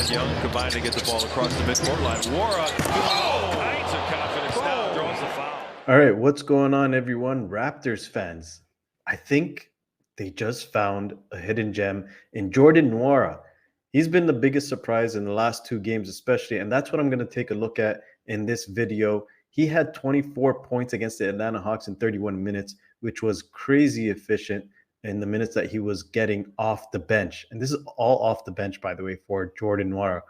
and Young combined to get the ball across the midcourt line. Wara, heights of confidence now, draws the foul. All right, what's going on, everyone? Raptors fans. I think they just found a hidden gem in Jordan Nwora. He's been the biggest surprise in the last two games, especially, and that's what I'm going to take a look at in this video. He had 24 points against the Atlanta Hawks in 31 minutes, which was crazy efficient in the minutes that he was getting off the bench. And this is all off the bench, by the way, for Jordan Nwora.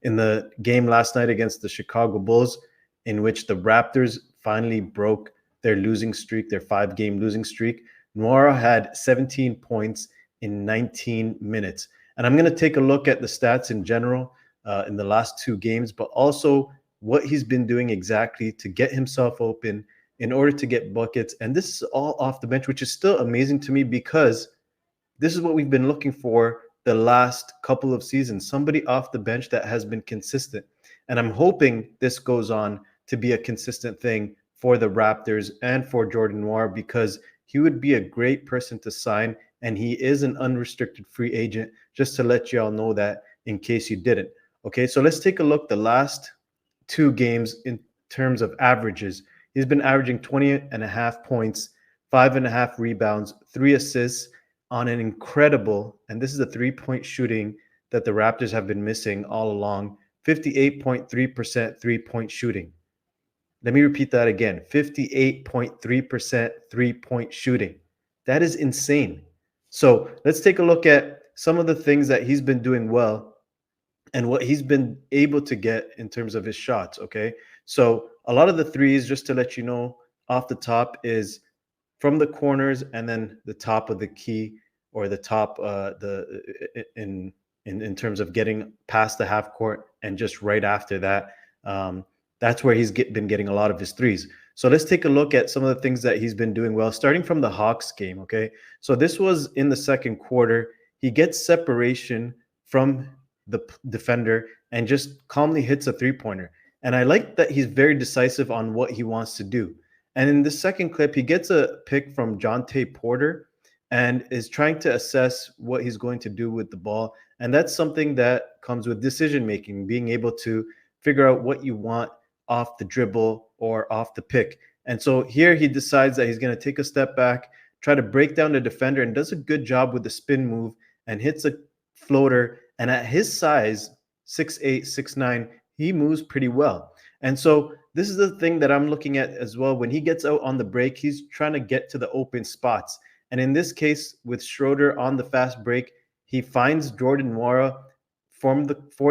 In the game last night against the Chicago Bulls, in which the Raptors finally broke their losing streak, their 5-game losing streak, Nwora had 17 points in 19 minutes. And I'm going to take a look at the stats in general in the last two games, but also what he's been doing exactly to get himself open in order to get buckets. And this is all off the bench, which is still amazing to me because this is what we've been looking for the last couple of seasons, somebody off the bench that has been consistent. And I'm hoping this goes on to be a consistent thing for the Raptors and for Jordan Nwora, because he would be a great person to sign, and he is an unrestricted free agent, just to let you all know that in case you didn't. Okay, so let's take a look the last two games in terms of averages. He's been averaging 20.5 points, 5.5 rebounds, 3 assists on an incredible, and this is a three-point shooting that the Raptors have been missing all along, 58.3% three-point shooting. Let me repeat that again, 58.3% three-point shooting. That is insane. So let's take a look at some of the things that he's been doing well and what he's been able to get in terms of his shots, okay? So a lot of the threes, just to let you know off the top, is from the corners and then the top of the key, or the top in terms of getting past the half court and just right after that. That's where he's been getting a lot of his threes. So let's take a look at some of the things that he's been doing well, starting from the Hawks game, okay? So this was in the second quarter. He gets separation from the defender and just calmly hits a three-pointer. And I like that he's very decisive on what he wants to do. And in the second clip, he gets a pick from Jonte Porter and is trying to assess what he's going to do with the ball. And that's something that comes with decision-making, being able to figure out what you want off the dribble or off the pick. And so here he decides that he's going to take a step back, try to break down the defender, and does a good job with the spin move and hits a floater. And at his size, 6'8", 6'9", he moves pretty well. And so this is the thing that I'm looking at as well. When he gets out on the break, he's trying to get to the open spots. And in this case, with Schroeder on the fast break, he finds Jordan Nwora for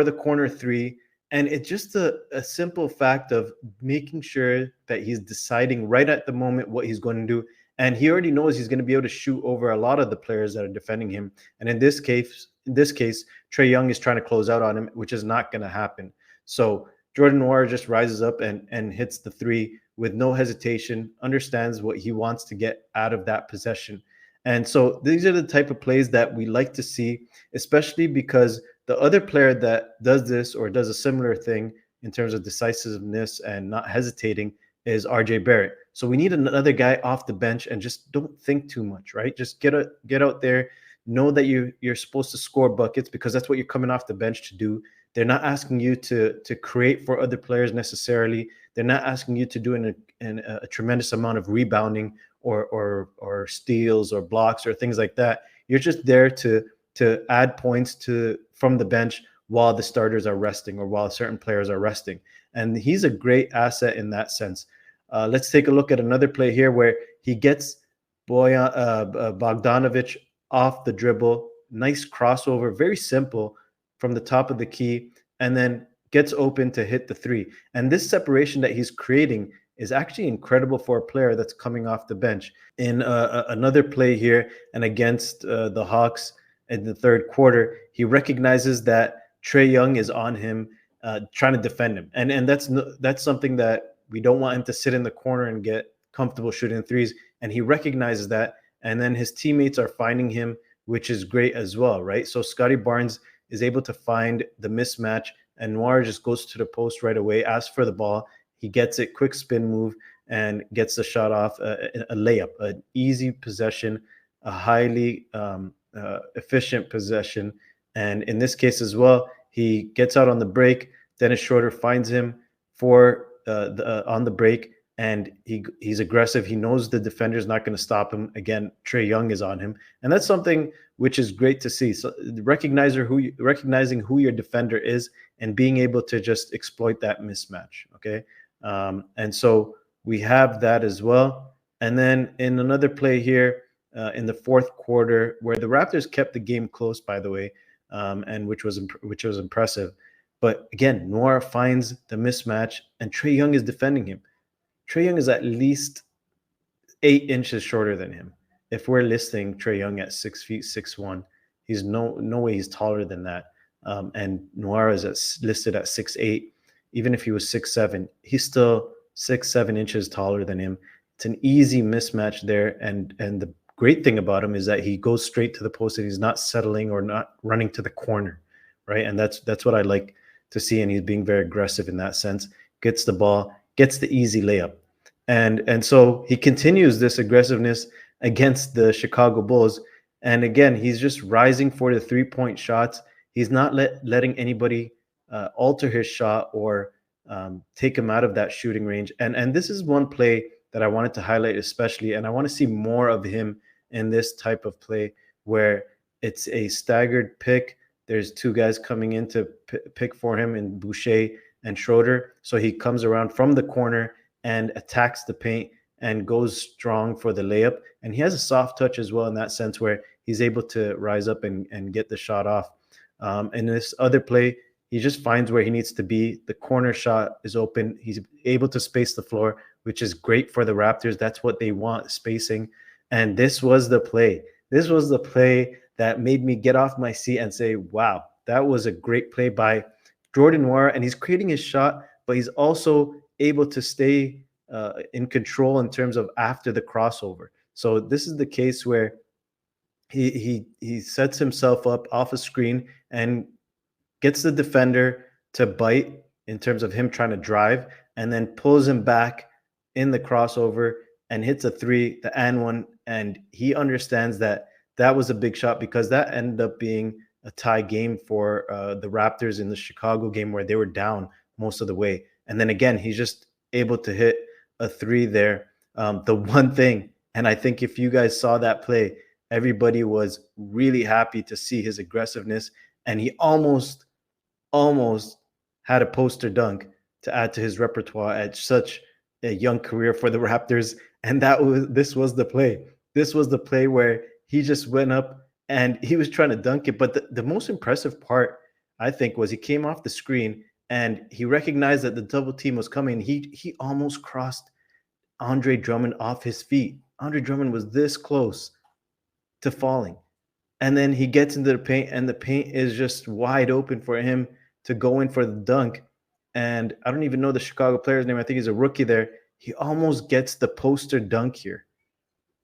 the corner three. And it's just a simple fact of making sure that he's deciding right at the moment what he's going to do. And he already knows he's going to be able to shoot over a lot of the players that are defending him. And in this case, Trae Young is trying to close out on him, which is not going to happen. So Jordan Nwora just rises up and hits the three with no hesitation, understands what he wants to get out of that possession. And so these are the type of plays that we like to see, especially because the other player that does this or does a similar thing in terms of decisiveness and not hesitating is RJ Barrett. So we need another guy off the bench, and just don't think too much, right? Just get out there, know that you're supposed to score buckets, because that's what you're coming off the bench to do. They're not asking you to create for other players necessarily. They're not asking you to do a tremendous amount of rebounding or steals or blocks or things like that. You're just there to add points from the bench while the starters are resting or while certain players are resting. And he's a great asset in that sense. Let's take a look at another play here where he gets Bogdanovic off the dribble. Nice crossover, very simple from the top of the key, and then gets open to hit the three. And this separation that he's creating is actually incredible for a player that's coming off the bench. In another play here and against the Hawks in the third quarter, he recognizes that Trae Young is on him, trying to defend him. And that's something that we don't want him to sit in the corner and get comfortable shooting threes. And he recognizes that. And then his teammates are finding him, which is great as well, right? So Scotty Barnes is able to find the mismatch, and Nwora just goes to the post right away, asks for the ball. He gets it, quick spin move, and gets the shot off, a layup, an easy possession, a highly efficient possession. And in this case as well, He gets out on the break. Dennis Schroeder finds him for on the break, and he's aggressive. He knows the defender's not going to stop him. Again, Trae Young is on him, and that's something which is great to see. So recognizing who your defender is and being able to just exploit that mismatch. Okay, and so we have that as well. And then in another play here in the fourth quarter, where the Raptors kept the game close, by the way, and which was impressive. But again, Noir finds the mismatch, and Trae Young is defending him. Trae Young is at least 8 inches shorter than him. If we're listing Trae Young at 6 feet 6'1", he's no way he's taller than that. And Noir is listed at 6'8". Even if he was 6'7", he's still 6-7 inches taller than him. It's an easy mismatch there, and the great thing about him is that he goes straight to the post and he's not settling or not running to the corner, right? And that's what I like to see, and he's being very aggressive in that sense. Gets the ball, gets the easy layup, and so he continues this aggressiveness against the Chicago Bulls. And again, he's just rising for the 3-point shots. He's not letting anybody alter his shot or take him out of that shooting range. And this is one play that I wanted to highlight especially, and I want to see more of him in this type of play where it's a staggered pick. There's two guys coming in to pick for him in Boucher and Schroeder. So he comes around from the corner and attacks the paint and goes strong for the layup. And he has a soft touch as well in that sense where he's able to rise up and get the shot off. In this other play, he just finds where he needs to be. The corner shot is open. He's able to space the floor, which is great for the Raptors. That's what they want, spacing. And this was the play. This was the play that made me get off my seat and say, wow, that was a great play by Jordan Nwora. And he's creating his shot, but he's also able to stay in control in terms of after the crossover. So this is the case where he sets himself up off a screen and gets the defender to bite in terms of him trying to drive, and then pulls him back in the crossover and hits a three, the and one. And he understands that that was a big shot because that ended up being a tie game for the Raptors in the Chicago game where they were down most of the way. And then again, he's just able to hit a three there. The one thing, and I think if you guys saw that play, everybody was really happy to see his aggressiveness, and he almost had a poster dunk to add to his repertoire at such a young career for the Raptors. And this was the play. This was the play where he just went up and he was trying to dunk it. But the most impressive part, I think, was he came off the screen and he recognized that the double team was coming. He almost crossed Andre Drummond off his feet. Andre Drummond was this close to falling. And then he gets into the paint, and the paint is just wide open for him to go in for the dunk. And I don't even know the Chicago player's name. I think he's a rookie there. He almost gets the poster dunk here.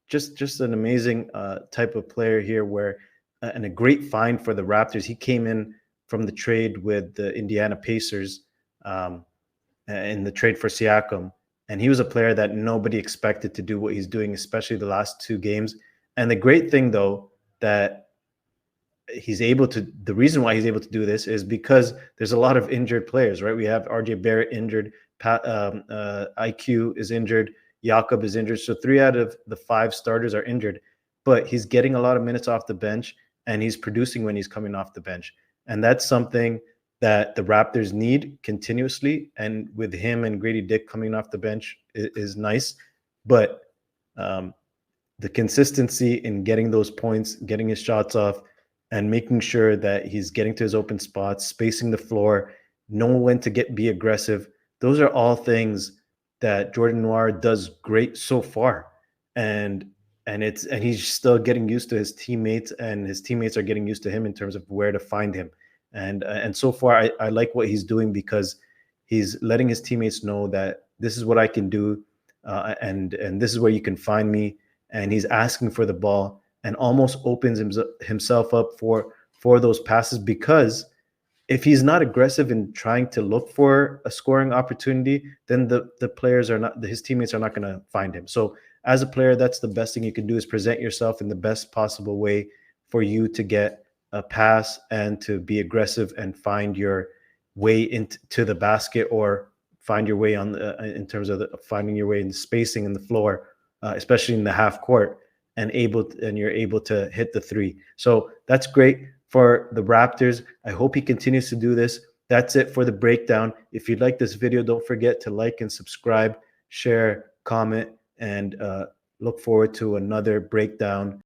Just an amazing type of player here where and a great find for the Raptors. He came in from the trade with the Indiana Pacers in the trade for Siakam. And he was a player that nobody expected to do what he's doing, especially the last two games. And the great thing, though, that the reason why he's able to do this is because there's a lot of injured players, right? We have RJ Barrett injured, IQ is injured, Jakob is injured. So 3 out of the 5 starters are injured, but he's getting a lot of minutes off the bench and he's producing when he's coming off the bench. And that's something that the Raptors need continuously. And with him and Grady Dick coming off the bench is nice. But the consistency in getting those points, getting his shots off, and making sure that he's getting to his open spots, spacing the floor, know when to be aggressive. Those are all things that Jordan Nwora does great so far. And he's still getting used to his teammates, and his teammates are getting used to him in terms of where to find him. And so far, I like what he's doing because he's letting his teammates know that this is what I can do, and this is where you can find me. And he's asking for the ball and almost opens himself up for those passes, because if he's not aggressive in trying to look for a scoring opportunity, then the players are not, his teammates are not going to find him. So as a player, that's the best thing you can do, is present yourself in the best possible way for you to get pass and to be aggressive and find your way into the basket, or find your way on the, in terms of finding your way in the spacing in the floor, especially in the half court, and you're able to hit the three. So that's great for the Raptors. I hope he continues to do this. That's it for the breakdown. If you like this video, don't forget to like and subscribe, share, comment, and look forward to another breakdown